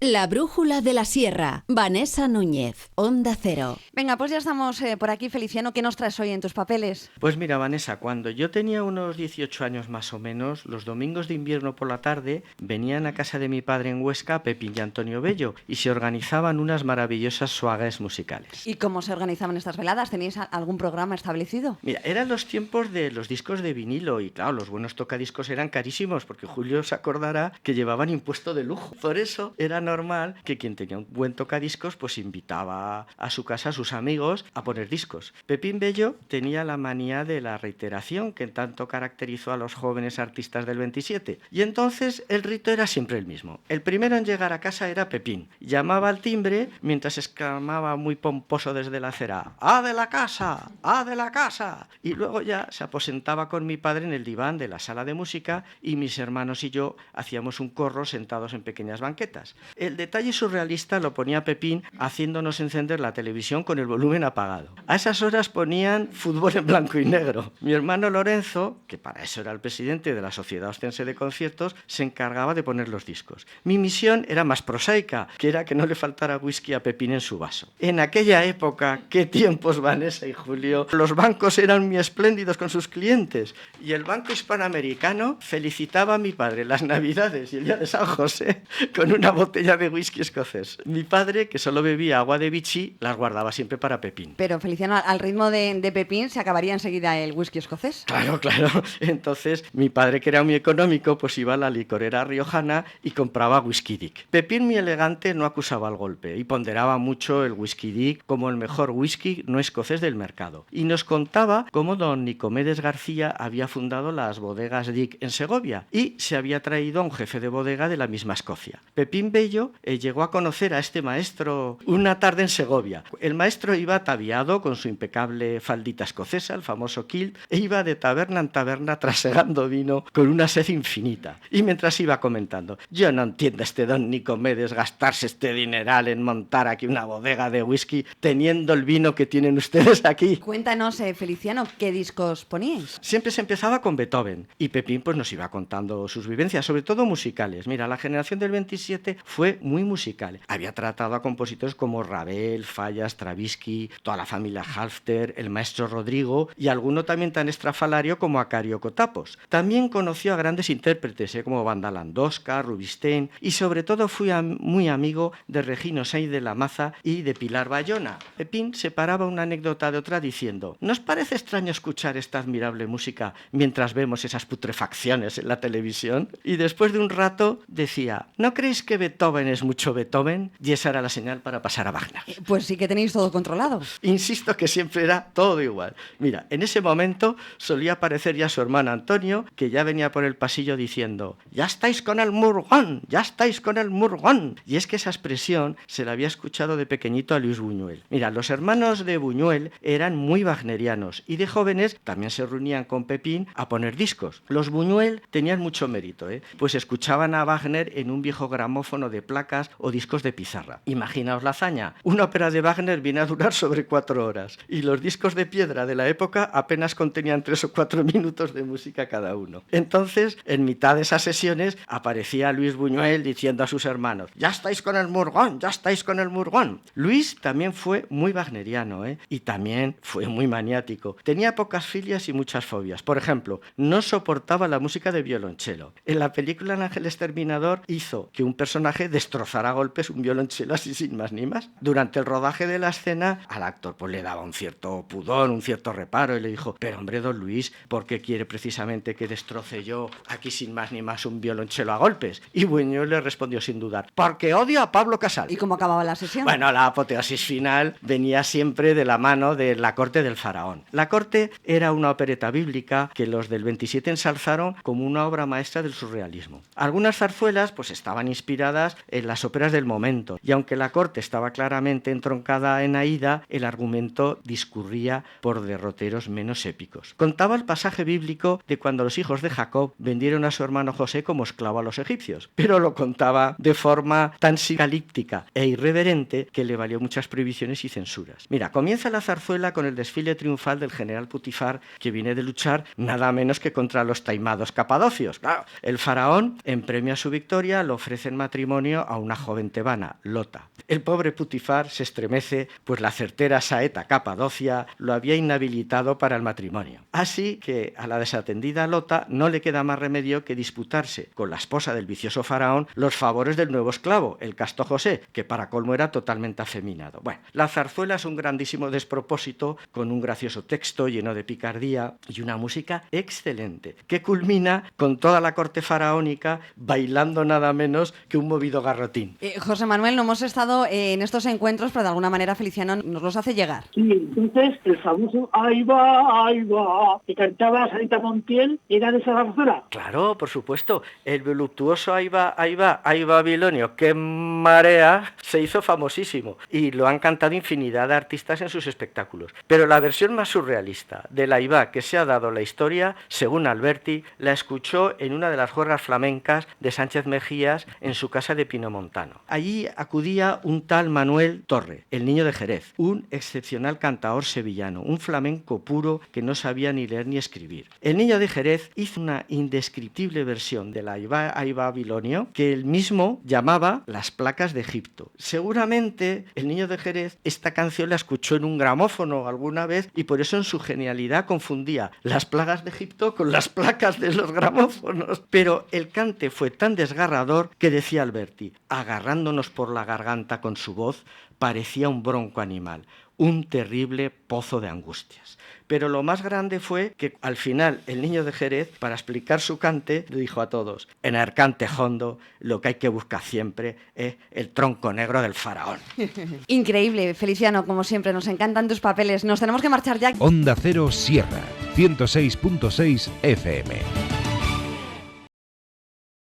La brújula de la sierra. Vanessa Núñez, Onda Cero. Venga, pues ya estamos por aquí, Feliciano. ¿Qué nos traes hoy en tus papeles? Pues mira, Vanessa, cuando yo tenía unos 18 años más o menos, los domingos de invierno por la tarde venían a casa de mi padre en Huesca, Pepín y Antonio Bello, y se organizaban unas maravillosas soirées musicales. ¿Y cómo se organizaban estas veladas? ¿Tenéis algún programa establecido? Mira, eran los tiempos de los discos de vinilo y claro, los buenos tocadiscos eran carísimos porque Julio se acordará que llevaban impuesto de lujo. Por eso era normal que quien tenía un buen tocadiscos pues invitaba a su casa a sus amigos a poner discos. Pepín Bello tenía la manía de la reiteración que tanto caracterizó a los jóvenes artistas del 27 y entonces el rito era siempre el mismo. El primero en llegar a casa era Pepín. Llamaba al timbre mientras exclamaba muy pomposo desde la acera: ¡Ah, de la casa! ¡Ah, de la casa! Y luego ya se aposentaba con mi padre en el diván de la sala de música y mis hermanos y yo hacíamos un corro sentados en pequeñas banquetas. El detalle surrealista lo ponía Pepín haciéndonos encender la televisión con el volumen apagado. A esas horas ponían fútbol en blanco y negro. Mi hermano Lorenzo, que para eso era el presidente de la Sociedad Ostense de Conciertos, se encargaba de poner los discos. Mi misión era más prosaica, que era que no le faltara whisky a Pepín en su vaso. En aquella época, qué tiempos, Vanessa y Julio, los bancos eran muy espléndidos con sus clientes y el Banco Hispanoamericano felicitaba a mi padre las Navidades y el día de San José con una botella de whisky escocés. Mi padre, que solo bebía agua de Vichy, las guardaba siempre para Pepín. Pero, Feliciano, al ritmo de Pepín se acabaría enseguida el whisky escocés. Claro, claro. Entonces, mi padre, que era muy económico, pues iba a la licorera riojana y compraba whisky Dick. Pepín, muy elegante, no acusaba el golpe y ponderaba mucho el whisky Dick como el mejor whisky no escocés del mercado. Y nos contaba cómo don Nicomedes García había fundado las bodegas Dick en Segovia y se había traído a un jefe de bodega de la misma Escocia. Pepín Bello llegó a conocer a este maestro una tarde en Segovia. El maestro iba ataviado con su impecable faldita escocesa, el famoso kilt, e iba de taberna en taberna trasegando vino con una sed infinita. Y mientras iba comentando: yo no entiendo a este don Nicomedes gastarse este dineral en montar aquí una bodega de whisky teniendo el vino que tienen ustedes aquí. Cuéntanos, Feliciano, ¿qué discos poníais? Siempre se empezaba con Beethoven y Pepín pues nos iba contando sus vivencias, sobre todo musicales. Mira, la generación del 27 fue muy musical. Había tratado a compositores como Ravel, Falla, Stravinsky, toda la familia Halfter, el maestro Rodrigo y alguno también tan estrafalario como Acario Cotapos. También conoció a grandes intérpretes como Wanda Landowska, Rubinstein y sobre todo fui muy amigo de Regino Sainz de la Maza y de Pilar Bayona. Pepín separaba una anécdota de otra diciendo: ¿nos parece extraño escuchar esta admirable música mientras vemos esas putrefacciones en la televisión? Y después de un rato decía: ¿no creéis que Beethoven es mucho Beethoven? Y esa era la señal para pasar a Wagner. Pues sí que tenéis todo controlado. Insisto que siempre era todo igual. Mira, en ese momento solía aparecer ya su hermano Antonio, que ya venía por el pasillo diciendo: ¡ya estáis con el murgón! ¡Ya estáis con el murgón! Y es que esa expresión se la había escuchado de pequeñito a Luis Buñuel. Mira, los hermanos de Buñuel eran muy wagnerianos y de jóvenes también se reunían con Pepín a poner discos. Los Buñuel tenían mucho mérito, pues escuchaban a Wagner en un viejo gramófono de placas o discos de pizarra. Imaginaos la hazaña. Una ópera de Wagner viene a durar sobre 4 horas y los discos de piedra de la época apenas contenían 3 o 4 minutos de música cada uno. Entonces, en mitad de esas sesiones, aparecía Luis Buñuel diciendo a sus hermanos: ¡ya estáis con el murgón! ¡Ya estáis con el murgón! Luis también fue muy wagneriano, y también fue muy maniático. Tenía pocas filias y muchas fobias. Por ejemplo, no soportaba la música de violonchelo. En la película El Ángel Exterminador hizo que un personaje destrozara a golpes un violonchelo así sin más ni más. Durante el rodaje de la escena, al actor pues le daba un cierto pudor, un cierto reparo y le dijo: pero hombre, don Luis, ¿por qué quiere precisamente que destroce yo aquí sin más ni más un violonchelo a golpes? Y Buñuel le respondió sin dudar: porque odio a Pablo Casal. ¿Y cómo acababa la sesión? Bueno, la apoteosis final venía siempre de la mano de La corte del faraón. La corte era una opereta bíblica que los del 27 ensalzaron como una obra maestra del surrealismo. Algunas zarzuelas pues estaban inspiradas en las óperas del momento y aunque la corte estaba claramente entroncada en Aída, el argumento discurría por derroteros menos épicos. Contaba el pasaje bíblico de cuando los hijos de Jacob vendieron a su hermano José como esclavo a los egipcios, pero lo contaba de forma tan psicalíptica e irreverente que le valió muchas prohibiciones y censuras. Mira, comienza la zarzuela con el desfile triunfal del general Putifar, que viene de luchar nada menos que contra los taimados capadocios. Claro, el faraón, en premio a su victoria, le ofrece en matrimonio matrimonio a una joven tebana, Lota. El pobre Putifar se estremece, pues la certera saeta Capadocia lo había inhabilitado para el matrimonio. Así que a la desatendida Lota no le queda más remedio que disputarse con la esposa del vicioso faraón los favores del nuevo esclavo, el casto José, que para colmo era totalmente afeminado. Bueno, la zarzuela es un grandísimo despropósito con un gracioso texto lleno de picardía y una música excelente, que culmina con toda la corte faraónica bailando nada menos que un movido garrotín. José Manuel, no hemos estado en estos encuentros, pero de alguna manera Feliciano nos los hace llegar. Sí, entonces el famoso ahí va, que cantaba Sarita Montiel, ¿era de esa zarzuela? Claro, por supuesto. El voluptuoso ahí va, Babilonio, qué marea, se hizo famosísimo y lo han cantado infinidad de artistas en sus espectáculos. Pero la versión más surrealista del ahí va que se ha dado la historia, según Alberti, la escuchó en una de las juergas flamencas de Sánchez Mejías en su casa de Pinomontano. Allí acudía un tal Manuel Torre, el niño de Jerez, un excepcional cantaor sevillano, un flamenco puro que no sabía ni leer ni escribir. El niño de Jerez hizo una indescriptible versión del ahí va Babilonio que él mismo llamaba Las placas de Egipto. Seguramente el niño de Jerez esta canción la escuchó en un gramófono alguna vez y por eso en su genialidad confundía las plagas de Egipto con las placas de los gramófonos. Pero el cante fue tan desgarrador que decía Alberti, agarrándonos por la garganta con su voz, parecía un bronco animal, un terrible pozo de angustias. Pero lo más grande fue que al final el niño de Jerez, para explicar su cante, le dijo a todos, en el cante hondo lo que hay que buscar siempre es el tronco negro del faraón. Increíble, Feliciano, como siempre, nos encantan tus papeles. Nos tenemos que marchar ya. Onda Cero Sierra, 106.6 FM.